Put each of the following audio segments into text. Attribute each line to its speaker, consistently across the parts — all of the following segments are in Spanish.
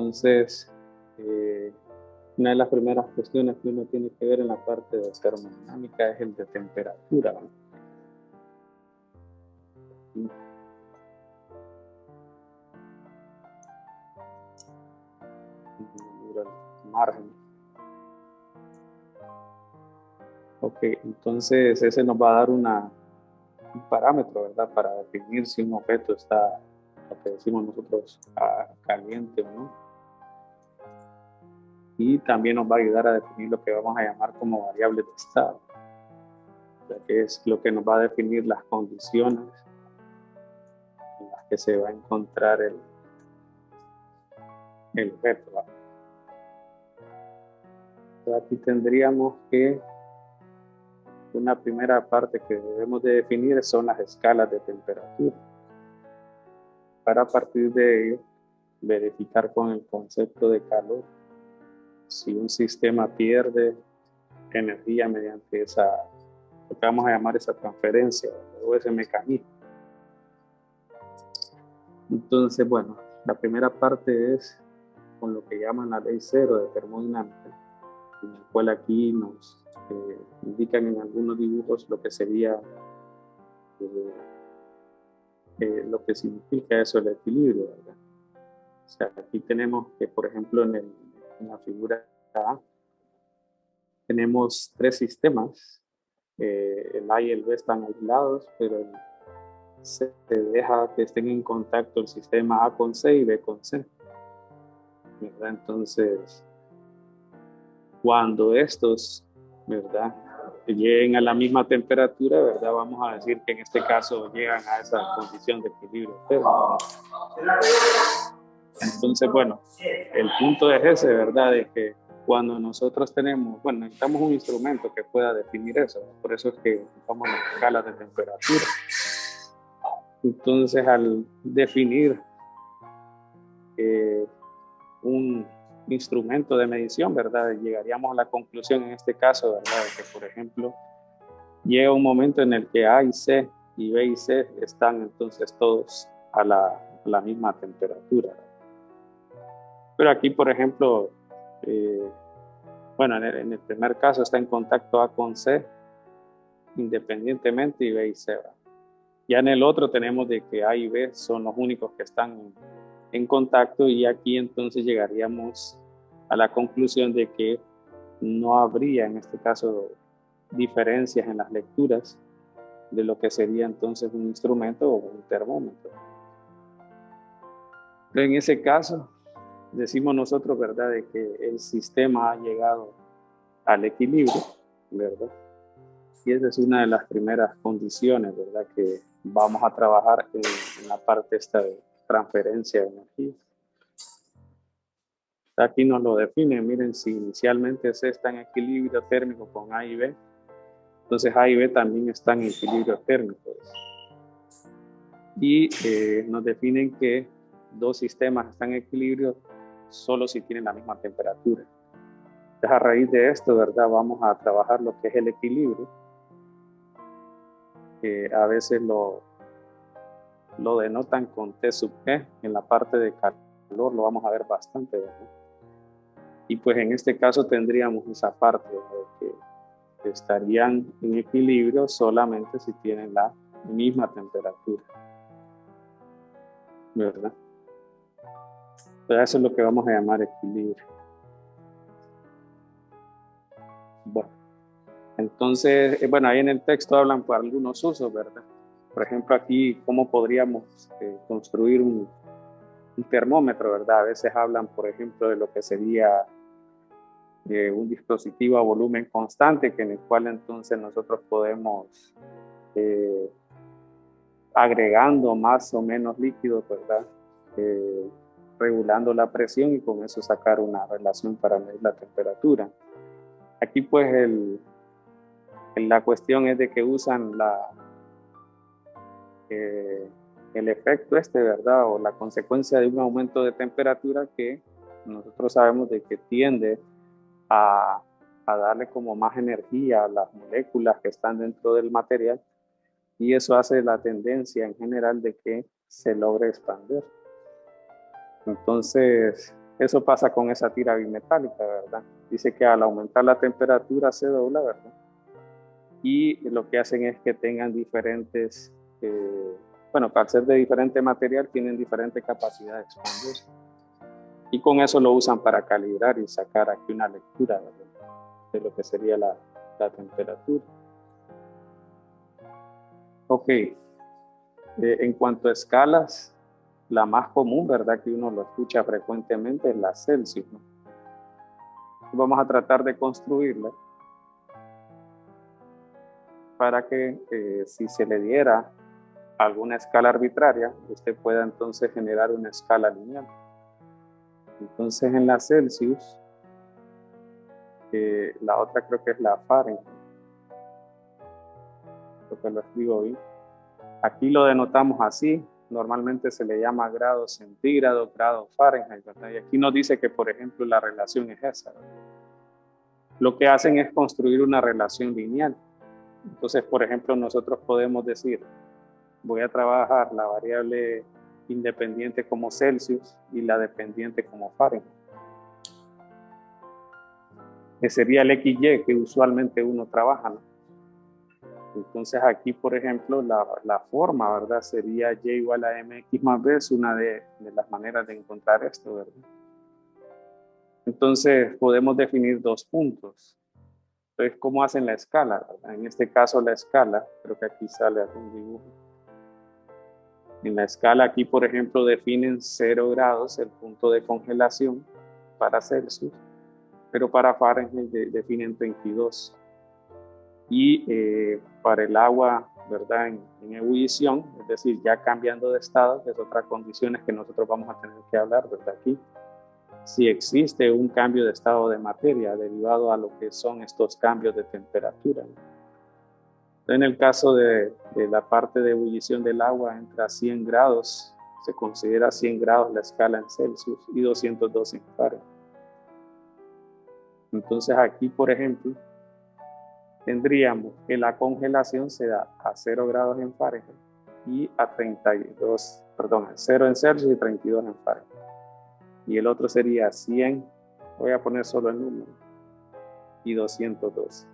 Speaker 1: Entonces, una de las primeras cuestiones que uno tiene que ver en la parte de termodinámica es el de temperatura, ¿no? El margen. Ok, entonces ese nos va a dar un parámetro, ¿verdad? Para definir si un objeto está, lo que decimos nosotros, caliente o no. Y también nos va a ayudar a definir lo que vamos a llamar como variable de estado, que es lo que nos va a definir las condiciones en las que se va a encontrar el objeto, ¿verdad? Entonces aquí tendríamos que una primera parte que debemos de definir son las escalas de temperatura, para a partir de ello verificar con el concepto de calor si un sistema pierde energía mediante lo que vamos a llamar esa transferencia o ese mecanismo. Entonces, bueno, la primera parte es con lo que llaman la ley cero de termodinámica, en la cual aquí nos indican en algunos dibujos lo que sería lo que significa eso, el equilibrio, ¿verdad? O sea, aquí tenemos que, por ejemplo, en la figura A, tenemos tres sistemas. El A y el B están aislados, pero se deja que estén en contacto el sistema A con C y B con C, ¿verdad? Entonces, cuando estos, ¿verdad?, lleguen a la misma temperatura, ¿verdad?, vamos a decir que en este caso llegan a esa condición de equilibrio térmico. Entonces, bueno, el punto es ese, ¿verdad?, de que cuando nosotros tenemos, bueno, necesitamos un instrumento que pueda definir eso, ¿verdad? Por eso es que ocupamos las escalas de temperatura. Entonces, al definir un instrumento de medición, ¿verdad?, llegaríamos a la conclusión en este caso, ¿verdad?, de que, por ejemplo, llega un momento en el que A y C y B y C están entonces todos a la misma temperatura, ¿verdad? Pero aquí, por ejemplo, bueno, en el primer caso está en contacto A con C independientemente y B y C, ¿verdad? Ya en el otro tenemos de que A y B son los únicos que están en contacto, y aquí entonces llegaríamos a la conclusión de que no habría en este caso diferencias en las lecturas de lo que sería entonces un instrumento o un termómetro. Pero en ese caso decimos nosotros, ¿verdad?, de que el sistema ha llegado al equilibrio, ¿verdad? Y esa es una de las primeras condiciones, ¿verdad?, que vamos a trabajar en la parte esta de transferencia de energía. Aquí nos lo definen, miren, si inicialmente C está en equilibrio térmico con A y B, entonces A y B también están en equilibrio térmico. Y nos definen que dos sistemas están en equilibrio solo si tienen la misma temperatura. Entonces, a raíz de esto, ¿verdad?, vamos a trabajar lo que es el equilibrio. A veces lo denotan con T sub E, en la parte de calor lo vamos a ver bastante, ¿verdad? Y pues en este caso tendríamos esa parte, ¿verdad?, que estarían en equilibrio solamente si tienen la misma temperatura, ¿verdad? Pero eso es lo que vamos a llamar equilibrio. Bueno, entonces, bueno, ahí en el texto hablan por algunos usos, ¿verdad? Por ejemplo, aquí, ¿cómo podríamos construir un termómetro, ¿verdad? A veces hablan, por ejemplo, de lo que sería un dispositivo a volumen constante, que en el cual entonces nosotros podemos agregando más o menos líquido, ¿verdad?, regulando la presión y con eso sacar una relación para medir la temperatura. Aquí pues la cuestión es de que usan el efecto ¿verdad?, o la consecuencia de un aumento de temperatura que nosotros sabemos de que tiende a darle como más energía a las moléculas que están dentro del material, y eso hace la tendencia en general de que se logre expandir. Entonces, Eso pasa con esa tira bimetálica, ¿verdad? Dice que al aumentar la temperatura se dobla, ¿verdad? Y lo que hacen es que tengan diferentes, bueno, al ser de diferente material, tienen diferente capacidad de expandir. Y con eso lo usan para calibrar y sacar aquí una lectura, ¿verdad?, de lo que sería la temperatura. Ok, en cuanto a escalas, la más común, ¿verdad?, que uno lo escucha frecuentemente es la Celsius, ¿no? Vamos a tratar de construirla para que si se le diera alguna escala arbitraria, usted pueda entonces generar una escala lineal. Entonces en la Celsius, la otra creo que es la Fahrenheit, creo que lo escribo bien. Aquí lo denotamos así, normalmente se le llama grado centígrado, grado Fahrenheit, ¿verdad? Y aquí nos dice que, por ejemplo, la relación es esa, ¿verdad? Lo que hacen es construir una relación lineal. Entonces, por ejemplo, nosotros podemos decir, voy a trabajar la variable independiente como Celsius y la dependiente como Fahrenheit. Que sería el XY que usualmente uno trabaja, ¿no? Entonces aquí, por ejemplo, la forma, ¿verdad?, sería Y igual a MX más B, es una de las maneras de encontrar esto, ¿verdad? Entonces podemos definir dos puntos. Entonces, ¿cómo hacen la escala, ¿verdad? En este caso la escala, creo que aquí sale algún dibujo. En la escala aquí, por ejemplo, definen 0 grados, el punto de congelación para Celsius, pero para Fahrenheit definen 32. Y para el agua, ¿verdad?, en ebullición, es decir, ya cambiando de estado, que es otra condición que nosotros vamos a tener que hablar, ¿verdad?, aquí. Si existe un cambio de estado de materia derivado a lo que son estos cambios de temperatura. En el caso de la parte de ebullición del agua, entra a 100 grados, se considera 100 grados la escala en Celsius y 202 en Fahrenheit. Entonces aquí, por ejemplo, tendríamos que la congelación se da a 0 grados en Fahrenheit y a 32, perdón, a 0 en Celsius y 32 en Fahrenheit. Y el otro sería 100, voy a poner solo el número, y 212.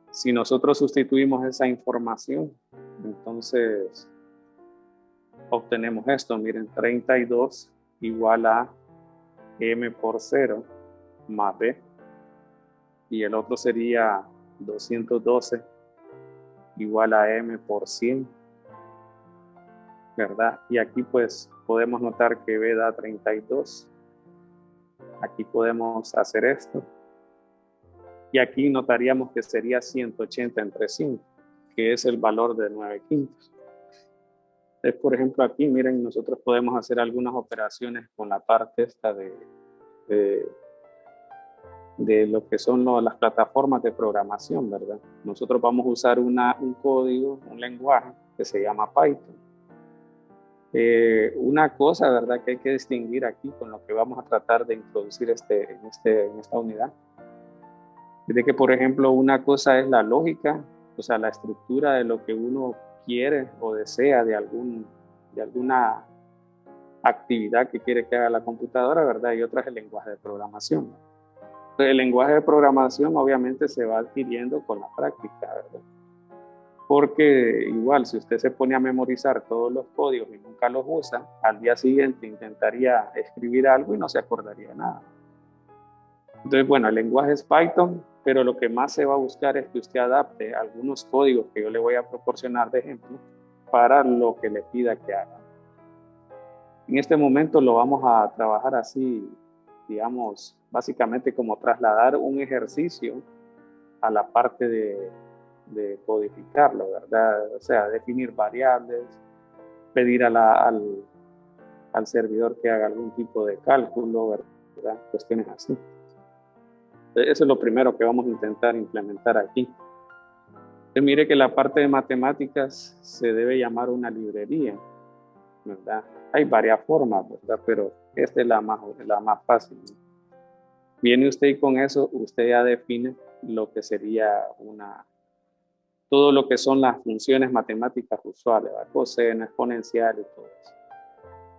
Speaker 1: Si nosotros sustituimos esa información, entonces obtenemos esto. Miren, 32 igual a M por 0 más B. Y el otro sería 212 igual a M por 100, ¿verdad? Y aquí pues podemos notar que B da 32. Aquí podemos hacer esto. Y aquí notaríamos que sería 180 entre 5, que es el valor de 9/5. Entonces, por ejemplo, aquí, miren, nosotros podemos hacer algunas operaciones con la parte esta de lo que son las plataformas de programación, ¿verdad? Nosotros vamos a usar un código, un lenguaje que se llama Python. Una cosa, ¿verdad?, que hay que distinguir aquí con lo que vamos a tratar de introducir en esta unidad, es de que, por ejemplo, una cosa es la lógica, o sea, la estructura de lo que uno quiere o desea de alguna actividad que quiere que haga la computadora, ¿verdad? Y otra es el lenguaje de programación. Entonces, el lenguaje de programación obviamente se va adquiriendo con la práctica, ¿verdad? Porque igual, si usted se pone a memorizar todos los códigos y nunca los usa, al día siguiente intentaría escribir algo y no se acordaría de nada. Entonces, bueno, el lenguaje es Python, pero lo que más se va a buscar es que usted adapte algunos códigos que yo le voy a proporcionar de ejemplo para lo que le pida que haga. En este momento lo vamos a trabajar así, digamos, básicamente como trasladar un ejercicio a la parte de codificarlo, ¿verdad? O sea, definir variables, pedir al servidor que haga algún tipo de cálculo, ¿verdad? Cuestiones así. Eso es lo primero que vamos a intentar implementar aquí. Entonces, mire que la parte de matemáticas se debe llamar una librería, ¿verdad? Hay varias formas, ¿verdad? Pero esta es la más fácil. Viene usted y con eso usted ya define lo que sería todo lo que son las funciones matemáticas usuales, ¿verdad? Coseno, exponencial y todo eso.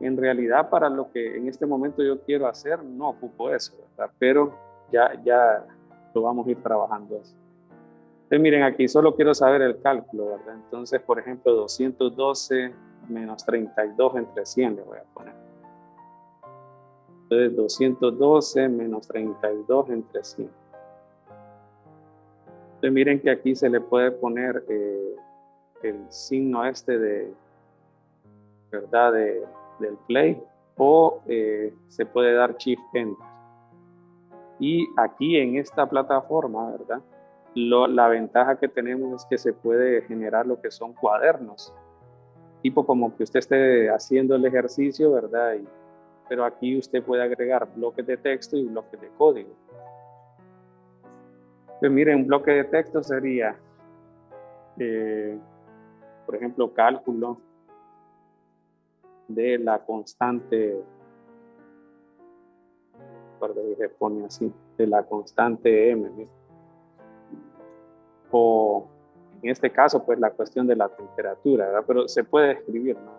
Speaker 1: En realidad, para lo que en este momento yo quiero hacer, no ocupo eso, ¿verdad? Pero ya lo vamos a ir trabajando eso. Entonces, miren, aquí solo quiero saber el cálculo, ¿verdad? Entonces, por ejemplo, 212 menos 32 entre 100 le voy a poner. Entonces, 212 menos 32 entre 100. Entonces, miren que aquí se le puede poner el signo este de, ¿verdad? Del play, o se puede dar Shift Enter. Y aquí en esta plataforma, ¿verdad? La ventaja que tenemos es que se puede generar lo que son cuadernos, tipo como que usted esté haciendo el ejercicio, ¿verdad? Pero aquí usted puede agregar bloques de texto y bloques de código. Pues miren, un bloque de texto sería, por ejemplo, cálculo de la constante, perdón, se pone así, de la constante m, ¿sí? O en este caso, pues la cuestión de la temperatura, ¿verdad? Pero se puede escribir, ¿no?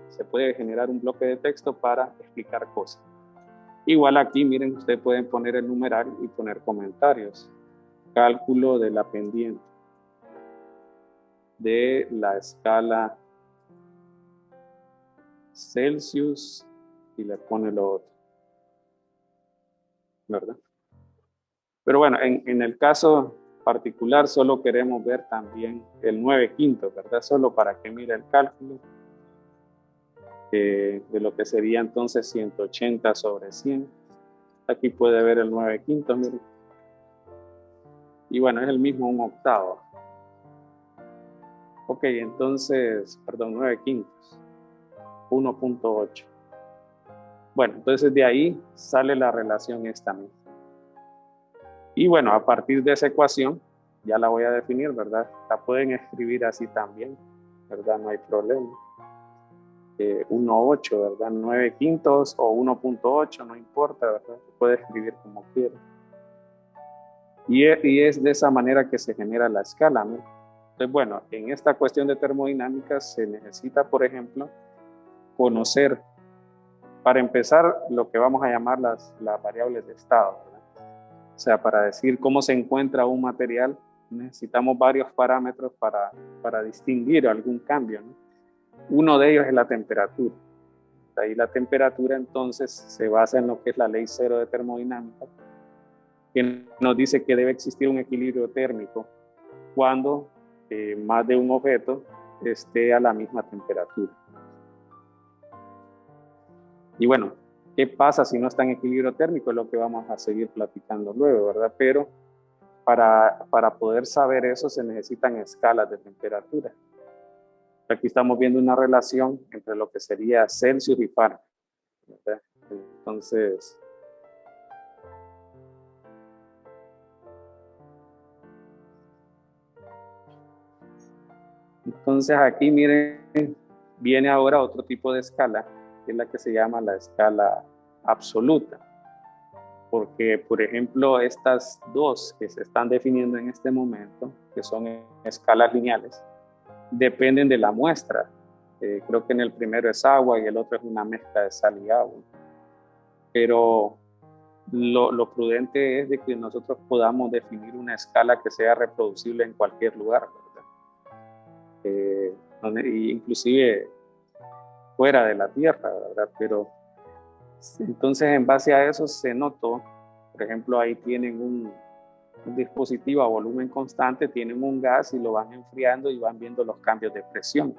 Speaker 1: Se puede generar un bloque de texto para explicar cosas. Igual aquí, miren, ustedes pueden poner el numeral y poner comentarios. Cálculo de la pendiente de la escala Celsius y le pone lo otro, ¿verdad? Pero bueno, en el caso particular solo queremos ver también el 9/5, ¿verdad? Solo para que mire el cálculo de lo que sería entonces 180 sobre 100. Aquí puede ver el 9/5, miren. Y bueno, es el mismo 1/8. Ok, entonces, perdón, 9/5, 1.8. Bueno, entonces de ahí sale la relación esta misma. Y bueno, a partir de esa ecuación, ya la voy a definir, ¿verdad? La pueden escribir así también, ¿verdad? No hay problema. 1.8, ¿verdad? 9/5 o 1.8, no importa, ¿verdad? Se puede escribir como quiera. Y es de esa manera que se genera la escala, ¿no? Entonces, bueno, en esta cuestión de termodinámica se necesita, por ejemplo, conocer, para empezar, lo que vamos a llamar las variables de estado, ¿verdad? O sea, para decir cómo se encuentra un material, necesitamos varios parámetros para distinguir algún cambio, ¿no? Uno de ellos es la temperatura. De ahí la temperatura entonces se basa en lo que es la ley cero de termodinámica, que nos dice que debe existir un equilibrio térmico cuando más de un objeto esté a la misma temperatura. Y bueno, ¿qué pasa si no está en equilibrio térmico? Es lo que vamos a seguir platicando luego, ¿verdad? Pero para poder saber eso se necesitan escalas de temperatura. Aquí estamos viendo una relación entre lo que sería Celsius y Fahrenheit, ¿verdad? Entonces aquí miren, viene ahora otro tipo de escala, que es la que se llama la escala absoluta. Porque, por ejemplo, estas dos que se están definiendo en este momento, que son escalas lineales, dependen de la muestra. Creo que en el primero es agua y el otro es una mezcla de sal y agua. Pero lo prudente es de que nosotros podamos definir una escala que sea reproducible en cualquier lugar, ¿verdad? Inclusive fuera de la Tierra, ¿verdad? Pero entonces en base a eso se notó, por ejemplo, ahí tienen un dispositivo a volumen constante, tienen un gas y lo van enfriando y van viendo los cambios de presión,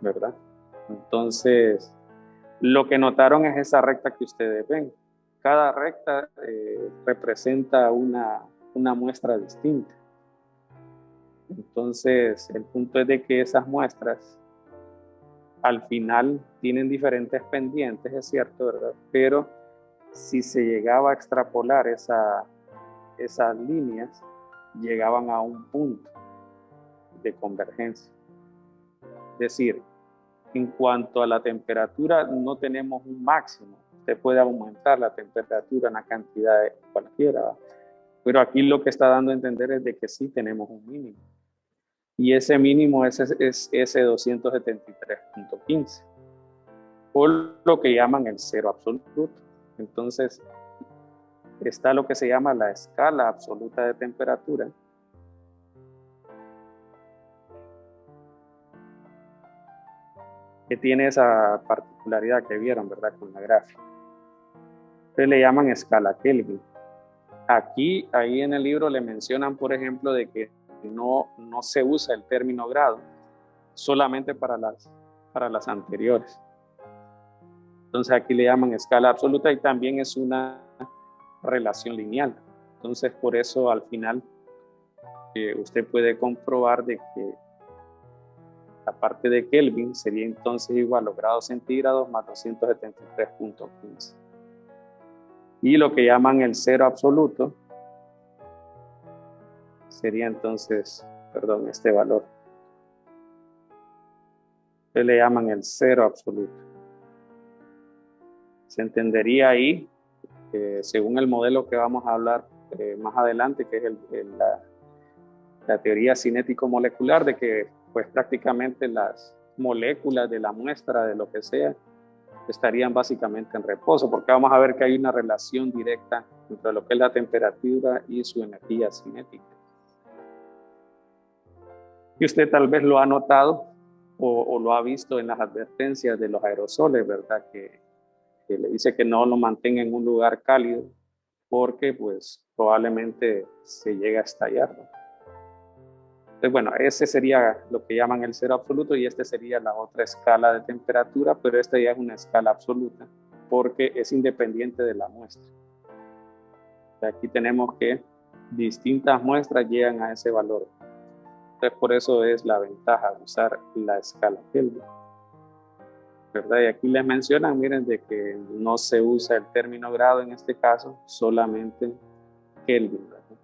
Speaker 1: ¿verdad? Entonces, lo que notaron es esa recta que ustedes ven. Cada recta representa una muestra distinta. Entonces, el punto es de que esas muestras al final tienen diferentes pendientes, es cierto, ¿verdad? Pero si se llegaba a extrapolar esas líneas, llegaban a un punto de convergencia. Es decir, en cuanto a la temperatura, no tenemos un máximo. Usted puede aumentar la temperatura en la cantidad de cualquiera, pero aquí lo que está dando a entender es de que sí tenemos un mínimo. Y ese mínimo es ese 273.15. o lo que llaman el cero absoluto. Entonces, está lo que se llama la escala absoluta de temperatura, que tiene esa particularidad que vieron, ¿verdad? Con la gráfica. Entonces le llaman escala Kelvin. Aquí, ahí en el libro le mencionan, por ejemplo, de que no se usa el término grado solamente para las anteriores. Entonces aquí le llaman escala absoluta y también es una relación lineal. Entonces por eso al final usted puede comprobar de que la parte de Kelvin sería entonces igual a los grados centígrados más 273.15. Y lo que llaman el cero absoluto sería entonces, perdón, este valor. Que le llaman el cero absoluto. Se entendería ahí, según el modelo que vamos a hablar más adelante, que es la teoría cinético-molecular, de que pues prácticamente las moléculas de la muestra, de lo que sea, estarían básicamente en reposo, porque vamos a ver que hay una relación directa entre lo que es la temperatura y su energía cinética. Y usted tal vez lo ha notado o lo ha visto en las advertencias de los aerosoles, ¿verdad? Que le dice que no lo mantenga en un lugar cálido porque pues probablemente se llegue a estallar, ¿no? Entonces, bueno, ese sería lo que llaman el cero absoluto y este sería la otra escala de temperatura, pero esta ya es una escala absoluta porque es independiente de la muestra. Aquí tenemos que distintas muestras llegan a ese valor. Entonces, por eso es la ventaja de usar la escala Kelvin, ¿verdad? Y aquí les mencionan, miren, de que no se usa el término grado en este caso, solamente Kelvin, ¿verdad?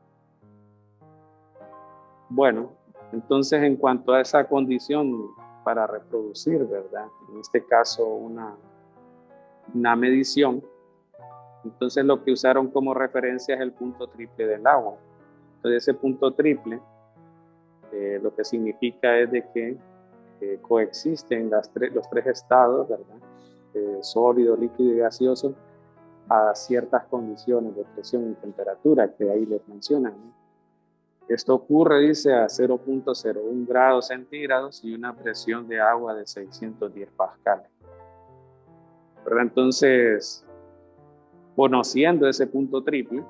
Speaker 1: Bueno, entonces en cuanto a esa condición para reproducir, ¿verdad? En este caso una medición, entonces lo que usaron como referencia es el punto triple del agua. Entonces ese punto triple lo que significa es de que coexisten los tres estados, ¿verdad? Sólido, líquido y gaseoso, a ciertas condiciones de presión y temperatura que ahí les mencionan, ¿no? Esto ocurre, dice, a 0.01 grados centígrados y una presión de agua de 610 pascales. ¿Verdad? Entonces, conociendo ese punto triple,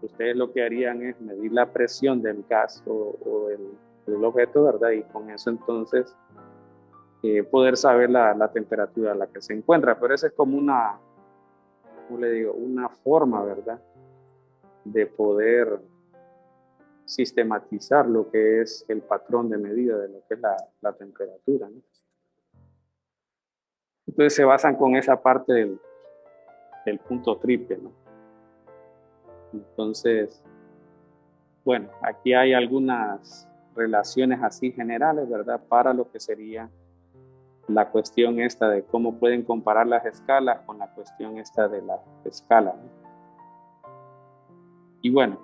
Speaker 1: ustedes lo que harían es medir la presión del gas o del objeto, ¿verdad? Y con eso entonces poder saber la temperatura a la que se encuentra. Pero esa es como una, ¿cómo le digo? Una forma, ¿verdad? De poder sistematizar lo que es el patrón de medida de lo que es la temperatura, ¿no? Entonces se basan con esa parte del punto triple, ¿no? Entonces, bueno, aquí hay algunas relaciones así generales, ¿verdad? Para lo que sería la cuestión esta de cómo pueden comparar las escalas con la cuestión esta de la escala, ¿no? Y bueno,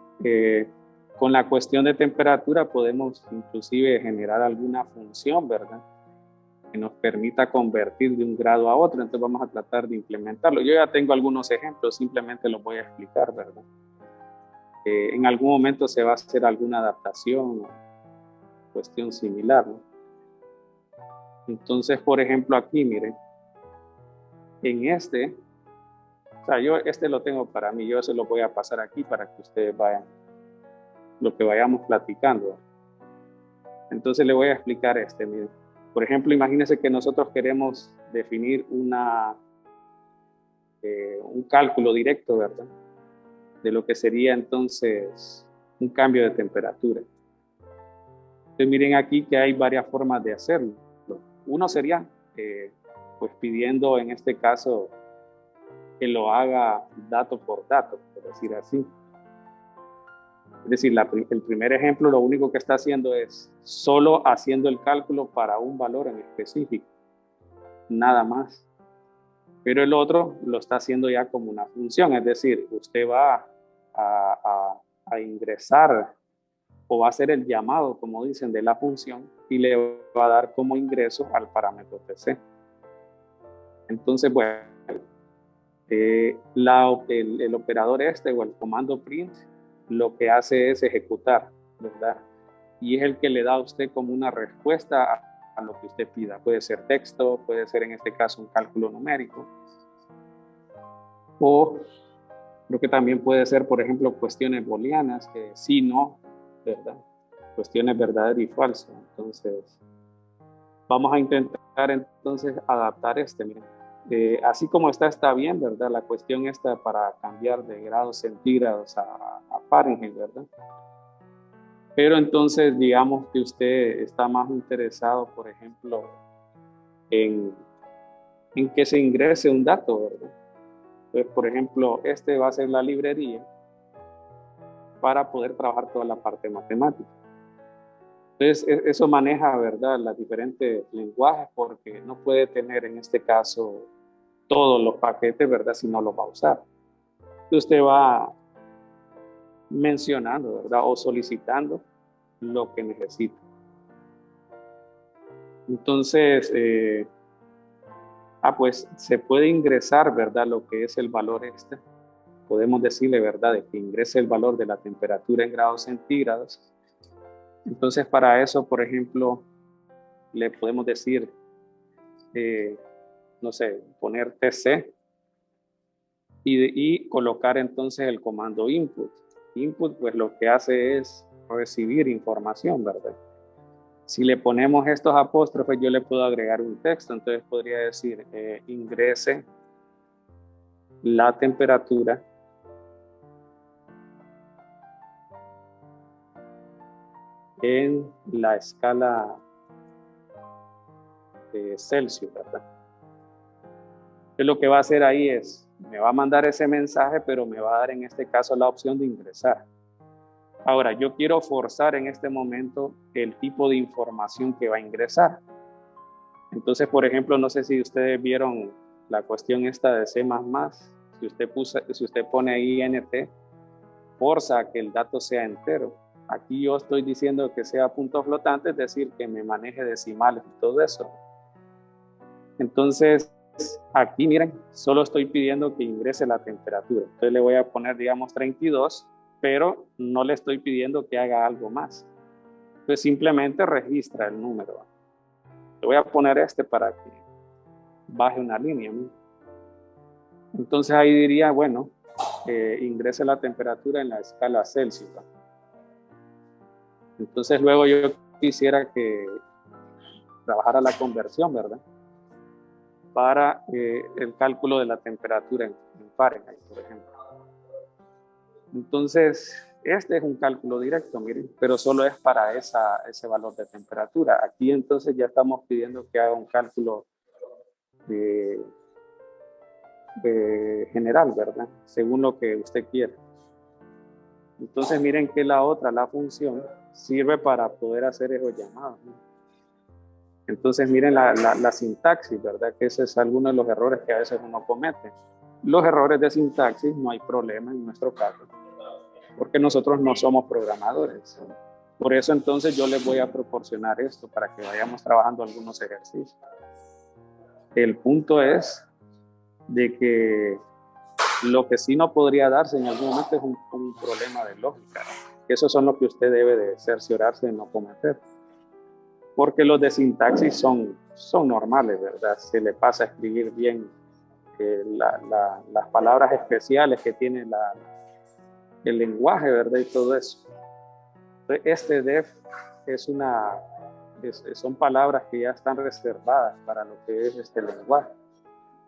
Speaker 1: con la cuestión de temperatura podemos inclusive generar alguna función, ¿verdad? Que nos permita convertir de un grado a otro. Entonces vamos a tratar de implementarlo. Yo ya tengo algunos ejemplos, simplemente los voy a explicar, ¿verdad? En algún momento se va a hacer alguna adaptación o cuestión similar, ¿no? Entonces, por ejemplo, aquí, miren, en o sea, yo este lo tengo para mí, yo se lo voy a pasar aquí para que ustedes vayan, lo que vayamos platicando. Entonces le voy a explicar miren. Por ejemplo, imagínense que nosotros queremos definir un cálculo directo, ¿verdad? De lo que sería entonces un cambio de temperatura. Entonces miren aquí que hay varias formas de hacerlo. Uno sería pues pidiendo en este caso que lo haga dato por dato, por decir así. Es decir, el primer ejemplo lo único que está haciendo es solo haciendo el cálculo para un valor en específico, nada más. Pero el otro lo está haciendo ya como una función, es decir, usted va a ingresar o va a hacer el llamado, como dicen, de la función y le va a dar como ingreso al parámetro TC. Entonces, bueno, el operador este o el comando print lo que hace es ejecutar, ¿verdad? Y es el que le da a usted como una respuesta a lo que usted pida. Puede ser texto, puede ser en este caso un cálculo numérico, o creo que también puede ser, por ejemplo, cuestiones booleanas, que sí, no, ¿verdad? Cuestiones verdadero y falso. Entonces, vamos a intentar entonces adaptar miren. Así como está bien, ¿verdad? La cuestión está para cambiar de grados centígrados a Fahrenheit, ¿verdad? Pero entonces, digamos que usted está más interesado, por ejemplo, en, en que se ingrese un dato, ¿verdad? Entonces, por ejemplo, va a ser la librería para poder trabajar toda la parte matemática. Entonces, eso maneja, ¿verdad?, los diferentes lenguajes, porque no puede tener en este caso todos los paquetes, ¿verdad?, si no los va a usar. Entonces, usted va mencionando, ¿verdad?, o solicitando lo que necesita. Entonces, pues se puede ingresar, ¿verdad?, lo que es el valor Podemos decirle, ¿verdad?, de que ingrese el valor de la temperatura en grados centígrados. Entonces, para eso, por ejemplo, le podemos decir, no sé, poner TC y colocar entonces el comando input. Input, pues lo que hace es recibir información, ¿verdad? Si le ponemos estos apóstrofes, yo le puedo agregar un texto. Entonces podría decir, ingrese la temperatura en la escala de Celsius, ¿verdad? Entonces lo que va a hacer ahí es, me va a mandar ese mensaje, pero me va a dar en este caso la opción de ingresar. Ahora, yo quiero forzar en este momento el tipo de información que va a ingresar. Entonces, por ejemplo, no sé si ustedes vieron la cuestión esta de C++, si usted pone int, forza a que el dato sea entero. Aquí yo estoy diciendo que sea punto flotante, es decir, que me maneje decimales y todo eso. Entonces, aquí miren, solo estoy pidiendo que ingrese la temperatura. Entonces le voy a poner, digamos, 32, pero no le estoy pidiendo que haga algo más. Entonces simplemente registra el número. Le voy a poner para que baje una línea, ¿no? Entonces ahí diría, bueno, ingrese la temperatura en la escala Celsius, ¿no? Entonces luego yo quisiera que trabajara la conversión, ¿verdad?, para el cálculo de la temperatura en Fahrenheit, por ejemplo. Entonces, este es un cálculo directo, miren, pero solo es para ese valor de temperatura. Aquí entonces ya estamos pidiendo que haga un cálculo de general, ¿verdad?, según lo que usted quiera. Entonces miren que la función, sirve para poder hacer esos llamados, ¿no? Entonces miren la sintaxis, ¿verdad?, que ese es alguno de los errores que a veces uno comete. Los errores de sintaxis no hay problema en nuestro caso, porque nosotros no somos programadores. Por eso entonces yo les voy a proporcionar esto para que vayamos trabajando algunos ejercicios. El punto es de que lo que sí no podría darse en algún momento es un problema de lógica. Esos son los que usted debe de cerciorarse de no cometer. Porque los de sintaxis son normales, ¿verdad? Se le pasa a escribir bien las palabras especiales que tiene el lenguaje, ¿verdad? Y todo eso. Entonces, def son palabras que ya están reservadas para lo que es este lenguaje.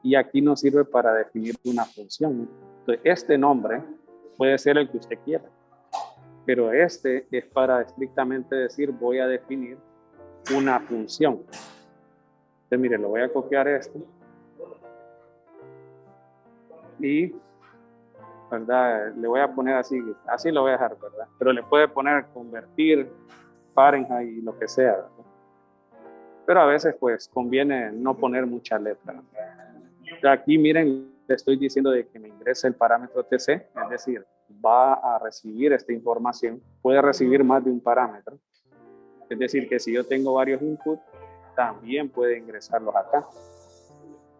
Speaker 1: Y aquí nos sirve para definir una función. Entonces, este nombre puede ser el que usted quiera, pero es para estrictamente decir, voy a definir una función. Entonces, mire, lo voy a copiar y, ¿verdad?, le voy a poner así lo voy a dejar, ¿verdad? Pero le puede poner convertir, Fahrenheit y lo que sea, ¿verdad? Pero a veces pues conviene no poner mucha letra. Aquí miren, le estoy diciendo de que me ingrese el parámetro TC, es decir, va a recibir esta información, puede recibir más de un parámetro. Es decir, que si yo tengo varios inputs, también puede ingresarlos acá.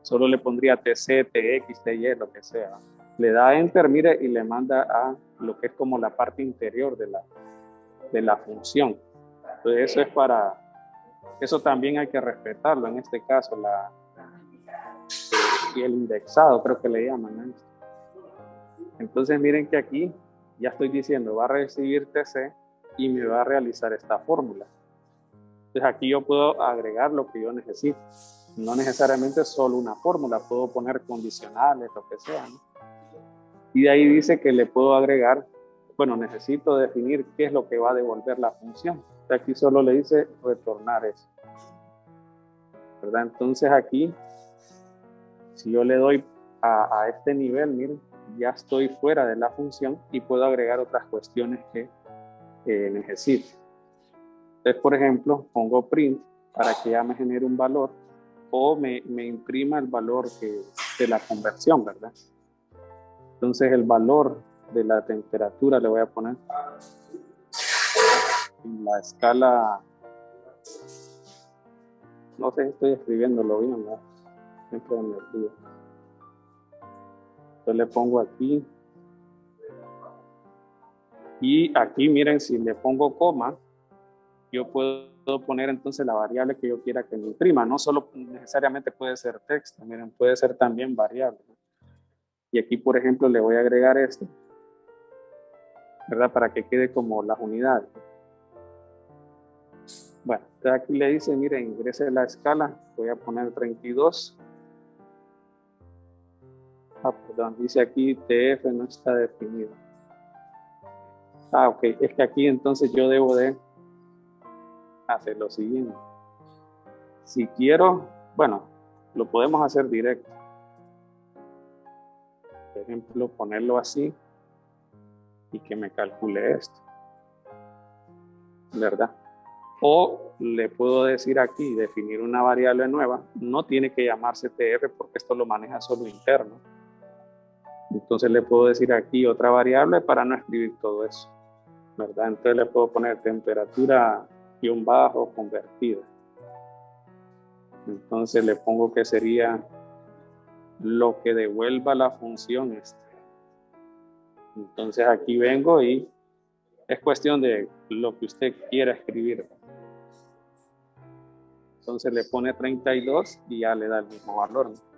Speaker 1: solo le pondría TC, TX, TY, lo que sea. Le da Enter, mire, y le manda a lo que es como la parte interior de la función. Entonces eso es eso también hay que respetarlo, en este caso, y el indexado, creo que le llaman, ¿no? Entonces miren que aquí ya estoy diciendo, va a recibir TC y me va a realizar esta fórmula. Entonces aquí yo puedo agregar lo que yo necesito. No necesariamente solo una fórmula, puedo poner condicionales, lo que sea, ¿no? Y de ahí dice que le puedo agregar, bueno, necesito definir qué es lo que va a devolver la función. Aquí solo le dice retornar eso, ¿verdad? Entonces aquí, si yo le doy a este nivel, miren, ya estoy fuera de la función y puedo agregar otras cuestiones que necesito. Entonces, por ejemplo, pongo print para que ya me genere un valor o me imprima el valor de la conversión, ¿verdad? Entonces el valor de la temperatura le voy a poner en la escala, no sé si estoy escribiéndolo bien, ¿verdad? Siempre me olvido. Entonces le pongo aquí. Y aquí miren, si le pongo coma, yo puedo poner entonces la variable que yo quiera que me imprima. No solo necesariamente puede ser texto, miren, puede ser también variable, ¿no? Y aquí, por ejemplo, le voy a agregar esto, ¿verdad? Para que quede como las unidades. Bueno, entonces aquí le dice, mire, ingrese la escala, voy a poner 32. Perdón, dice aquí TF no está definido. Ok, es que aquí entonces yo debo de hacer lo siguiente. Si quiero, bueno, lo podemos hacer directo. Por ejemplo, ponerlo así y que me calcule esto, ¿verdad? O le puedo decir aquí, definir una variable nueva, no tiene que llamarse TF porque esto lo maneja solo interno. Entonces le puedo decir aquí otra variable para no escribir todo eso, ¿verdad? Entonces le puedo poner temperatura -bajo convertida. Entonces le pongo que sería lo que devuelva la función esta. Entonces aquí vengo y es cuestión de lo que usted quiera escribir. Entonces le pone 32 y ya le da el mismo valor, ¿no?